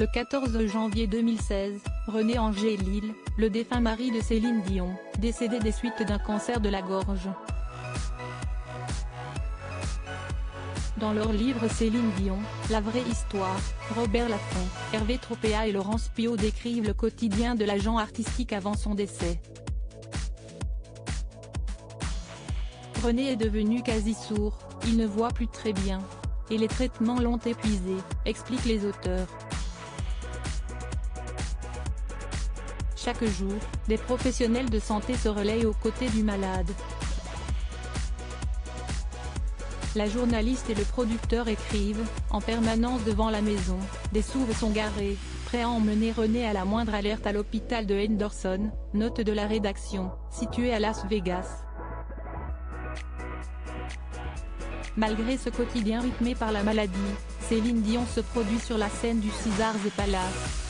Le 14 janvier 2016, René Angélil, le défunt mari de Céline Dion, décédé des suites d'un cancer de la gorge. Dans leur livre Céline Dion, la vraie histoire, Robert Laffont, Hervé Tropea et Laurence Piot décrivent le quotidien de l'agent artistique avant son décès. René est devenu quasi sourd, il ne voit plus très bien. Et les traitements l'ont épuisé, expliquent les auteurs. Chaque jour, des professionnels de santé se relayent aux côtés du malade. La journaliste et le producteur écrivent, en permanence devant la maison, des SUV sont garés, prêts à emmener René à la moindre alerte à l'hôpital de Henderson, note de la rédaction, situé à Las Vegas. Malgré ce quotidien rythmé par la maladie, Céline Dion se produit sur la scène du Caesars Palace.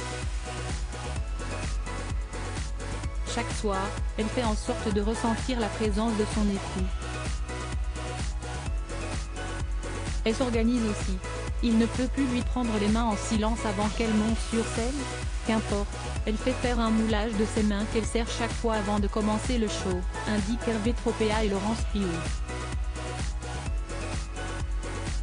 Chaque soir, elle fait en sorte de ressentir la présence de son époux. Elle s'organise aussi. Il ne peut plus lui prendre les mains en silence avant qu'elle monte sur scène. Qu'importe, elle fait faire un moulage de ses mains qu'elle serre chaque fois avant de commencer le show, indiquent Hervé Tropea et Laurence Piot.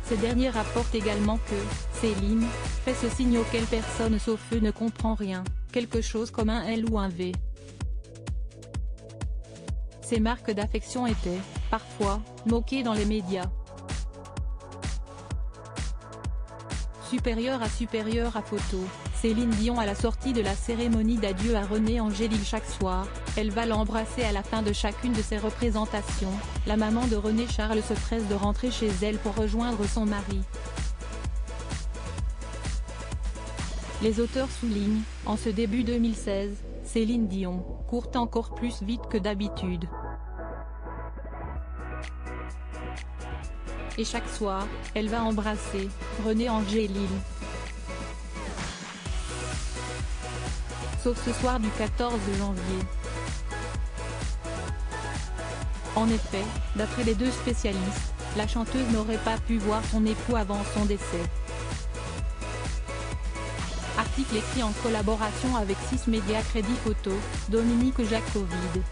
Ces derniers rapportent également que Céline fait ce signe auquel personne sauf eux ne comprend rien, quelque chose comme un L ou un V. Ces marques d'affection étaient, parfois, moquées dans les médias. Supérieure à photo, Céline Dion à la sortie de la cérémonie d'adieu à René Angélil chaque soir, elle va l'embrasser à la fin de chacune de ses représentations. La maman de René Charles se presse de rentrer chez elle pour rejoindre son mari. Les auteurs soulignent, en ce début 2016, Céline Dion court encore plus vite que d'habitude. Et chaque soir, elle va embrasser René Angélil. Sauf ce soir du 14 janvier. En effet, d'après les deux spécialistes, la chanteuse n'aurait pas pu voir son époux avant son décès. Article écrit en collaboration avec 6 médias Crédit Photo, Dominique Jacovide.